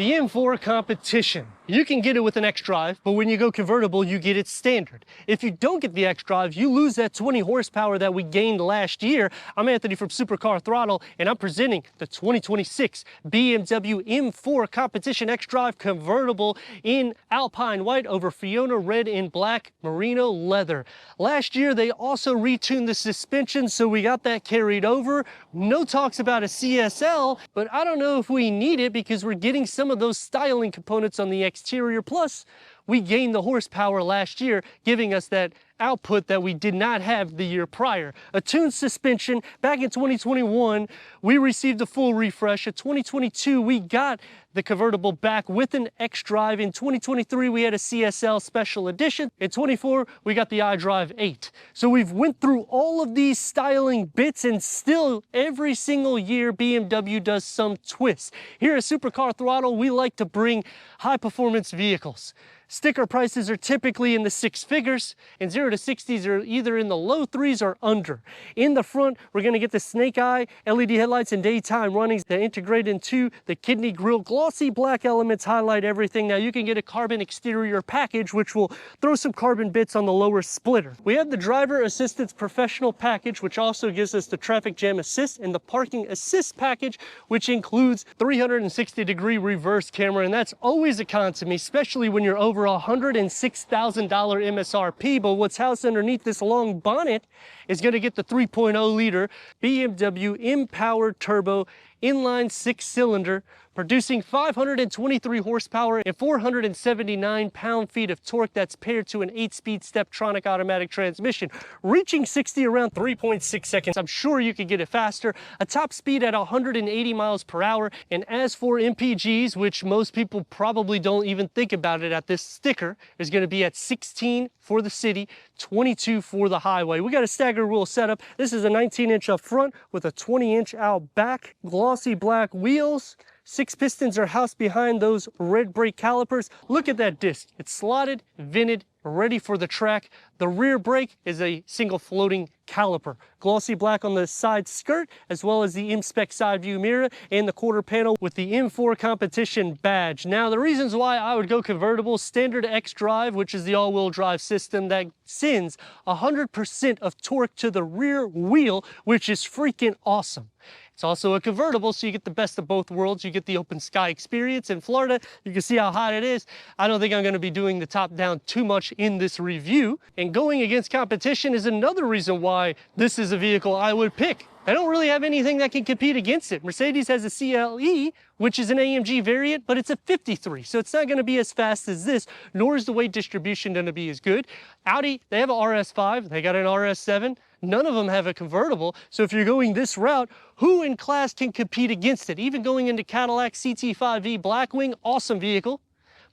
The M4 competition. You can get it with an xDrive, but when you go convertible, you get it standard. If you don't get the xDrive, you lose that 20 horsepower that we gained last year. I'm Anthony from Supercar Throttle, and I'm presenting the 2026 BMW M4 competition xDrive convertible in Alpine white over Fiona red and black merino leather. Last year, they also retuned the suspension, so we got that carried over. No talks about a CSL, but I don't know if we need it because we're getting some of those styling components on the exterior. Plus, we gained the horsepower last year, giving us that output that we did not have the year prior. A tuned suspension. Back in 2021, we received a full refresh. In 2022, we got the convertible back with an xDrive. In 2023, we had a CSL special edition. In 24, we got the iDrive 8. So we've went through all of these styling bits, and still every single year BMW does some twists. Here at Supercar Throttle, we like to bring high performance vehicles. Sticker prices are typically in the 6 figures, and 0 to 60s are either in the low 3s or under. In the front, we're going to get the snake eye LED headlights and daytime runnings that integrate into the kidney grille. Glossy black elements highlight everything. Now you can get a carbon exterior package, which will throw some carbon bits on the lower splitter. We have the driver assistance professional package, which also gives us the traffic jam assist, and the parking assist package, which includes 360-degree reverse camera. And that's always a con to me, especially when you're over $106,000 MSRP, but what's housed underneath this long bonnet is going to get the 3.0 liter BMW M-Powered Turbo inline 6-cylinder, producing 523 horsepower and 479 pound-feet of torque. That's paired to an 8-speed Steptronic automatic transmission, reaching 60 around 3.6 seconds. I'm sure you could get it faster. A top speed at 180 miles per hour. And as for MPGs, which most people probably don't even think about it at this sticker, is going to be at 16 for the city, 22 for the highway. We got a stagger wheel setup. This is a 19-inch up front with a 20-inch out back, glossy black wheels. 6 pistons are housed behind those red brake calipers. Look at that disc. It's slotted, vented, ready for the track. The rear brake is a single floating caliper. Glossy black on the side skirt, as well as the M-Spec side view mirror and the quarter panel with the M4 competition badge. Now, the reasons why I would go convertible: standard xDrive, which is the all-wheel drive system that sends 100% of torque to the rear wheel, which is freaking awesome. It's also a convertible, so you get the best of both worlds. You get the open sky experience. In Florida, you can see how hot it is. I don't think I'm going to be doing the top down too much in this review. And going against competition is another reason why this is a vehicle I would pick. I don't really have anything that can compete against it. Mercedes has a CLE, which is an AMG variant, but it's a 53, so it's not going to be as fast as this, nor is the weight distribution going to be as good. Audi, they have an RS5, they got an RS7. None of them have a convertible, so if you're going this route, who in class can compete against it? Even going into Cadillac CT5V Blackwing, awesome vehicle,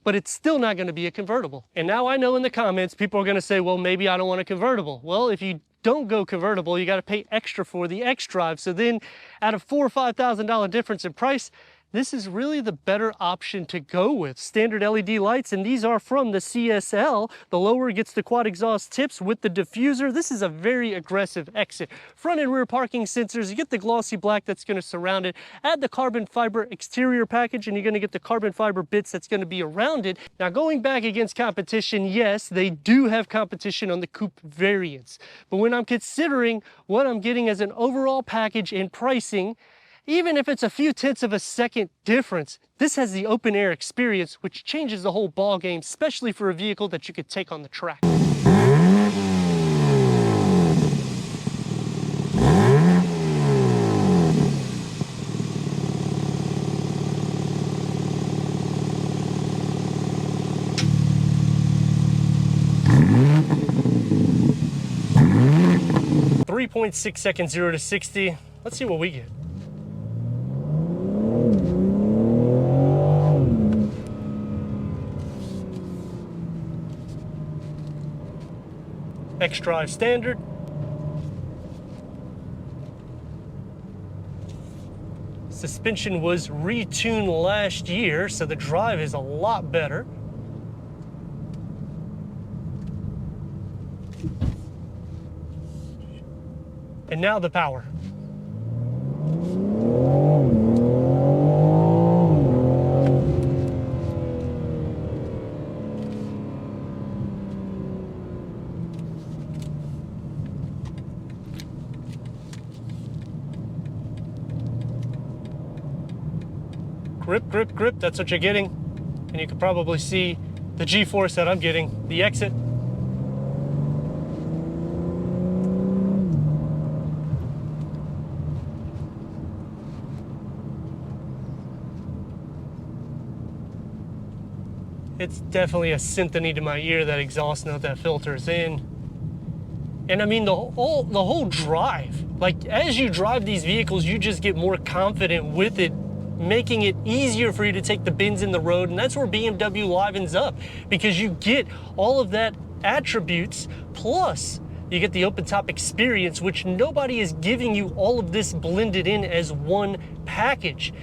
but it's still not going to be a convertible. And now I know in the comments, people are going to say, well, maybe I don't want a convertible. Well, if you don't go convertible, you got to pay extra for the xDrive. So then at a $4,000 or $5,000 difference in price, this is really the better option to go with. Standard LED lights, and these are from the CSL. The lower gets the quad exhaust tips with the diffuser. This is a very aggressive exit. Front and rear parking sensors. You get the glossy black that's going to surround it. Add the carbon fiber exterior package, and you're going to get the carbon fiber bits that's going to be around it. Now, going back against competition, yes, they do have competition on the coupe variants. But when I'm considering what I'm getting as an overall package and pricing, even if it's a few tenths of a second difference, this has the open air experience, which changes the whole ball game, especially for a vehicle that you could take on the track. .6 seconds 0 to 60. Let's see what we get. xDrive standard. Suspension was retuned last year, so the drive is a lot better. And now the power. grip, grip, grip. That's what you're getting. And you can probably see the G-force that I'm getting, the exit. It's definitely a symphony to my ear, that exhaust note that filters in. And I mean, the whole drive, like as you drive these vehicles, you just get more confident with it, making it easier for you to take the bends in the road. And that's where BMW livens up, because you get all of that attributes, plus you get the open top experience, which nobody is giving you all of this blended in as one package.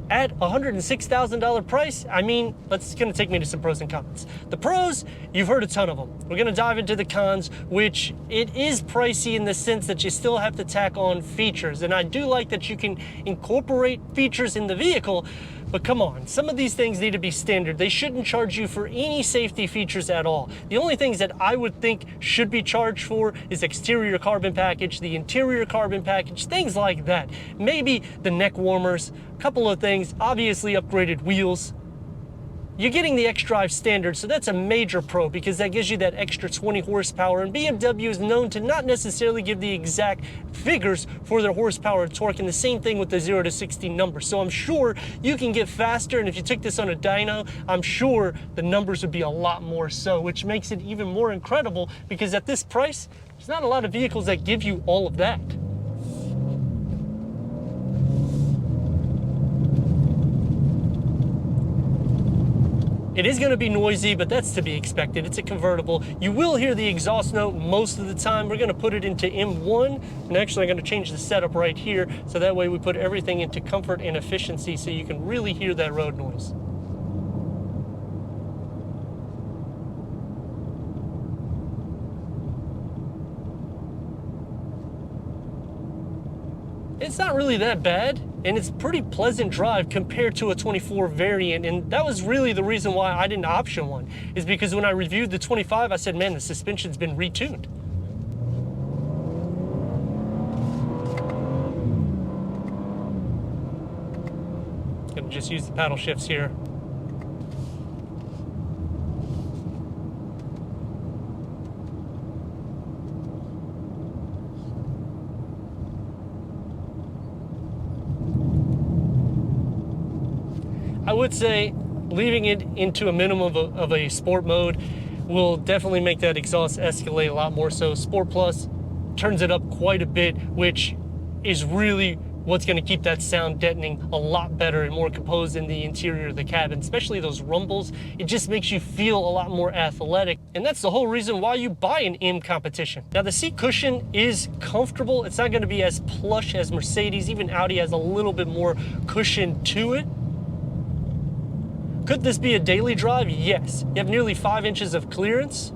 At $106,000 price, I mean, it's gonna take me to some pros and cons. The pros, you've heard a ton of them. We're gonna dive into the cons, which it is pricey in the sense that you still have to tack on features. And I do like that you can incorporate features in the vehicle, but come on, some of these things need to be standard. They shouldn't charge you for any safety features at all. The only things that I would think should be charged for is exterior carbon package, the interior carbon package, things like that. Maybe the neck warmers, a couple of things, obviously upgraded wheels. You're getting the xDrive standard, so that's a major pro because that gives you that extra 20 horsepower, and BMW is known to not necessarily give the exact figures for their horsepower and torque, and the same thing with the 0 to 60 numbers. So I'm sure you can get faster, and if you took this on a dyno, I'm sure the numbers would be a lot more so, which makes it even more incredible because at this price, there's not a lot of vehicles that give you all of that. It is going to be noisy, but that's to be expected. It's a convertible. You will hear the exhaust note most of the time. We're going to put it into M1, and actually I'm going to change the setup right here, so that way we put everything into comfort and efficiency so you can really hear that road noise. It's not really that bad, and it's pretty pleasant drive compared to a 24 variant, and that was really the reason why I didn't option one, is because when I reviewed the 25, I said, man, the suspension's been retuned. Gonna just use the paddle shifts here. I would say leaving it into a minimum of a sport mode will definitely make that exhaust escalate a lot more so. Sport Plus turns it up quite a bit, which is really what's going to keep that sound deadening a lot better and more composed in the interior of the cabin, especially those rumbles. It just makes you feel a lot more athletic, and that's the whole reason why you buy an M competition. Now, the seat cushion is comfortable. It's not going to be as plush as Mercedes. Even Audi has a little bit more cushion to it. Could this be a daily drive? Yes. You have nearly 5 inches of clearance,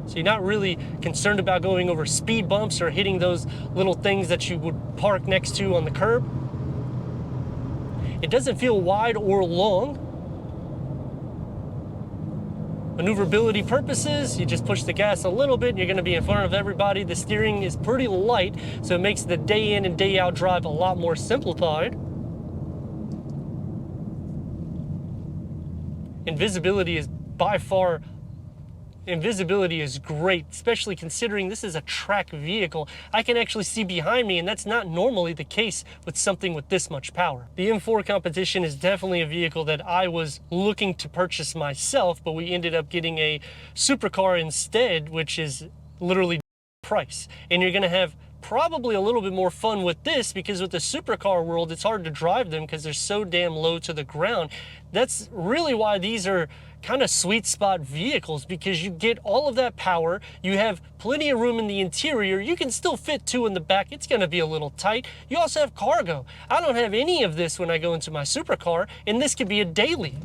so you're not really concerned about going over speed bumps or hitting those little things that you would park next to on the curb. It doesn't feel wide or long. Maneuverability purposes, you just push the gas a little bit and you're going to be in front of everybody. The steering is pretty light, so it makes the day in and day out drive a lot more simplified. Invisibility is by far, invisibility is great, especially considering this is a track vehicle. I can actually see behind me, and that's not normally the case with something with this much power. The M4 competition is definitely a vehicle that I was looking to purchase myself, but we ended up getting a Supercar instead, which is literally price. And you're gonna have probably a little bit more fun with this, because with the Supercar world, it's hard to drive them because they're so damn low to the ground. That's really why these are kind of sweet spot vehicles, because you get all of that power, you have plenty of room in the interior, you can still fit 2 in the back, it's going to be a little tight. You also have cargo. I don't have any of this when I go into my Supercar, and this could be a daily.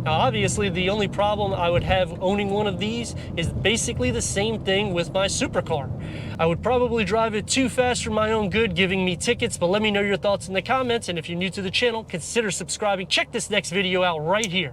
Now, obviously, the only problem I would have owning one of these is basically the same thing with my Supercar. I would probably drive it too fast for my own good, giving me tickets, but let me know your thoughts in the comments, and if you're new to the channel, consider subscribing. Check this next video out right here.